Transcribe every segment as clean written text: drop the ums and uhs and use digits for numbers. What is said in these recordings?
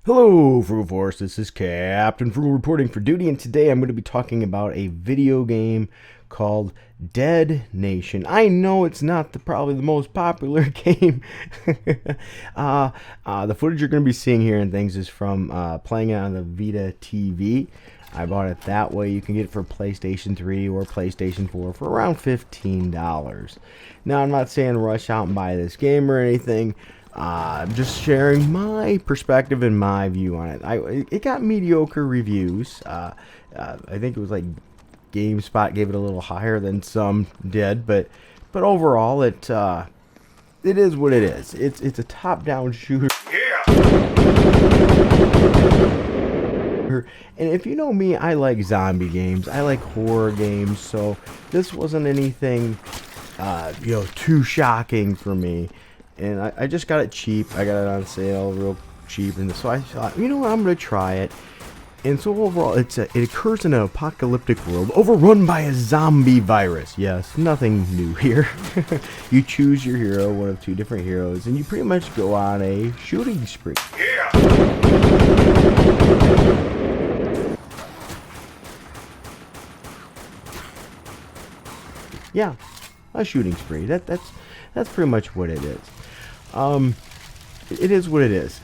Hello, Frugal Force. This is Captain Frugal reporting for duty, and today I'm going to be talking about a video game called Dead Nation. I know it's not probably the most popular game. The footage you're going to be seeing here and things is from playing it on the Vita TV. I bought it that way. You can get it for PlayStation 3 or PlayStation 4 for around $15. Now, I'm not saying rush out and buy this game or anything. I'm just sharing my perspective and my view on it. It got mediocre reviews. I think it was like GameSpot gave it a little higher than some did, but overall it is what it is. It's a top-down shooter. And if you know me, I like zombie games. I like horror games, so this wasn't anything too shocking for me. And I just got it cheap. I got it on sale real cheap, and so I thought, you know what, I'm gonna try it. And so overall, it occurs in an apocalyptic world overrun by a zombie virus. Yes, nothing new here. You choose your hero, one of two different heroes, and you pretty much go on a shooting spree. Yeah, a shooting spree. That's pretty much what it is. It is what it is.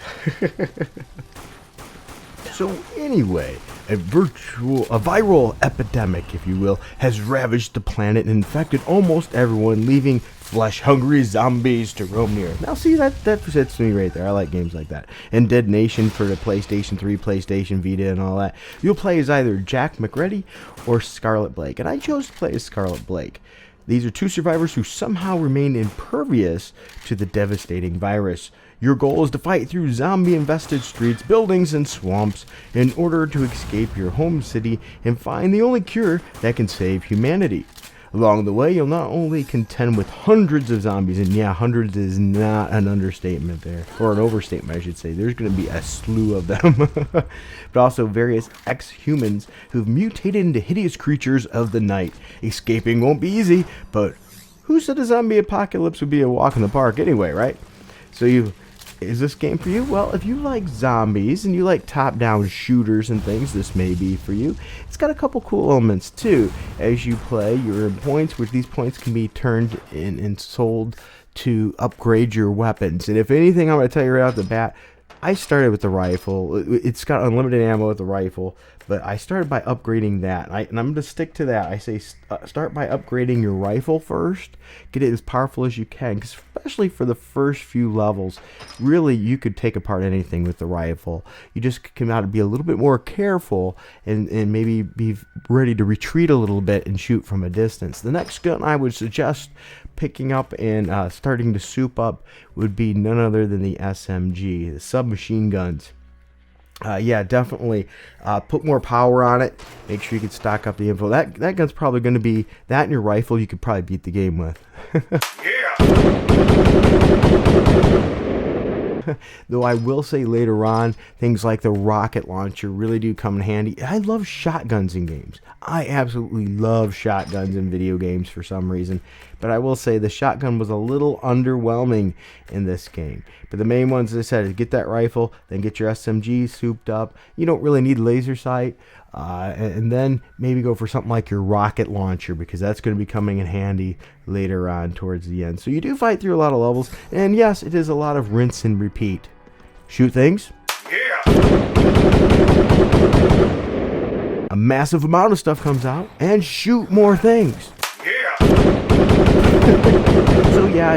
So anyway, a viral epidemic, if you will, has ravaged the planet and infected almost everyone, leaving flesh-hungry zombies to roam near. Now see, that fits me right there. I like games like that. And Dead Nation for the PlayStation 3, PlayStation Vita, and all that. You'll play as either Jack McReady or Scarlet Blake, and I chose to play as Scarlet Blake. These are two survivors who somehow remain impervious to the devastating virus. Your goal is to fight through zombie-infested streets, buildings, and swamps in order to escape your home city and find the only cure that can save humanity. Along the way, you'll not only contend with hundreds of zombies, and yeah, hundreds is not an understatement there, or an overstatement, I should say. There's going to be a slew of them, but also various ex-humans who've mutated into hideous creatures of the night. Escaping won't be easy, but who said a zombie apocalypse would be a walk in the park anyway, right? So is this game for you? Well, if you like zombies and you like top-down shooters and things, this may be for you. It's got a couple cool elements too. As you play, you earn points, which these points can be turned in and sold to upgrade your weapons. And if anything, I'm going to tell you right off the bat, I started with the rifle. It's got unlimited ammo with the rifle, but I started by upgrading that. And I'm going to stick to that. I say start by upgrading your rifle first. Get it as powerful as you can, because especially for the first few levels, really you could take apart anything with the rifle. You just come out and be a little bit more careful and maybe be ready to retreat a little bit and shoot from a distance. The next gun I would suggest picking up and starting to soup up would be none other than the SMG, the submachine guns. Yeah, definitely put more power on it. Make sure you can stock up the info. That gun's probably going to be, that and your rifle you could probably beat the game with. Though I will say later on, things like the rocket launcher really do come in handy. I love shotguns in games. I absolutely love shotguns in video games for some reason. But I will say the shotgun was a little underwhelming in this game. But the main ones, as I said, is get that rifle, then get your SMG souped up. You don't really need laser sight. And then maybe go for something like your rocket launcher, because that's going to be coming in handy later on towards the end. So you do fight through a lot of levels, and yes, it is a lot of rinse and repeat. Shoot things. A massive amount of stuff comes out, and shoot more things. So yeah,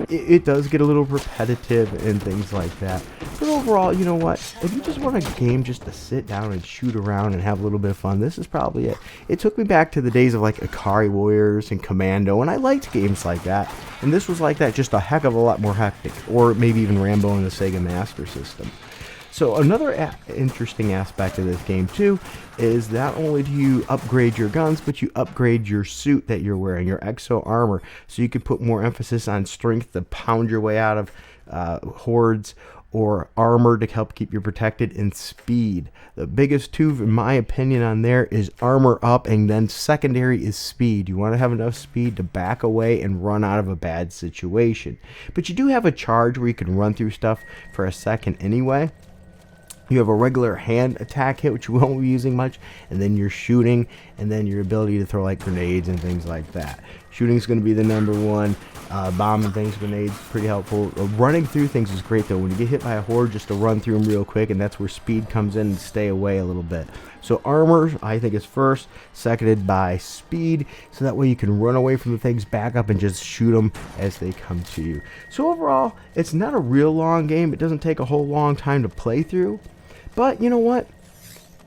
it does get a little repetitive and things like that. But overall, you know what? If you just want a game just to sit down and shoot around and have a little bit of fun, this is probably it. It took me back to the days of like Ikari Warriors and Commando, and I liked games like that. And this was like that, just a heck of a lot more hectic. Or maybe even Rambo in the Sega Master System. So another interesting aspect of this game too is not only do you upgrade your guns, but you upgrade your suit that you're wearing, your exo armor, so you can put more emphasis on strength to pound your way out of hordes, or armor to help keep you protected, and speed. The biggest two, in my opinion, on there is armor up, and then secondary is speed. You want to have enough speed to back away and run out of a bad situation. But you do have a charge where you can run through stuff for a second anyway. You have a regular hand attack hit, which you won't be using much, and then your shooting, and then your ability to throw like grenades and things like that. Shooting is going to be the number one. Bombing things, grenades, pretty helpful. Running through things is great though. When you get hit by a horde, just to run through them real quick, and that's where speed comes in and stay away a little bit. So armor, I think, is first, seconded by speed, so that way you can run away from the things, back up, and just shoot them as they come to you. So overall, it's not a real long game. It doesn't take a whole long time to play through. But you know what?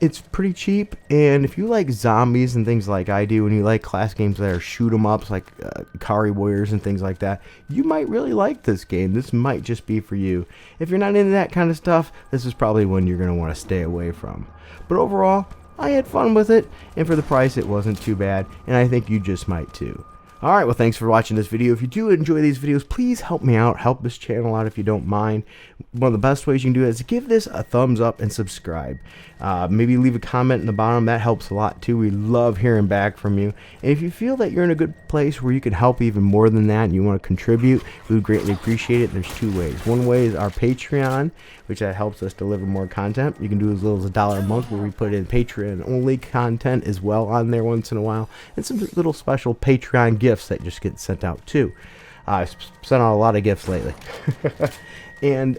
It's pretty cheap, and if you like zombies and things like I do, and you like class games that are shoot 'em ups like Ikari Warriors and things like that, you might really like this game. This might just be for you. If you're not into that kind of stuff, this is probably one you're going to want to stay away from. But overall, I had fun with it, and for the price, it wasn't too bad, and I think you just might too. Alright, well, thanks for watching this video. If you do enjoy these videos, please help me out. Help this channel out if you don't mind. One of the best ways you can do it is to give this a thumbs up and subscribe. Maybe leave a comment in the bottom. That helps a lot too. We love hearing back from you. And if you feel that you're in a good place where you can help even more than that and you want to contribute, we would greatly appreciate it. There's two ways. One way is our Patreon, which that helps us deliver more content. You can do as little as $1 a month, where we put in Patreon only content as well on there once in a while, and some little special Patreon gifts that just get sent out too. I've sent out a lot of gifts lately. And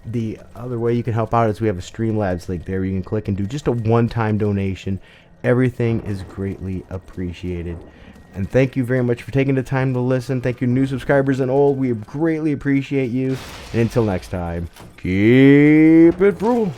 the other way you can help out is we have a Streamlabs link there where you can click and do just a one-time donation. Everything is greatly appreciated. And thank you very much for taking the time to listen. Thank you, new subscribers and old. We greatly appreciate you. And until next time, keep it brutal.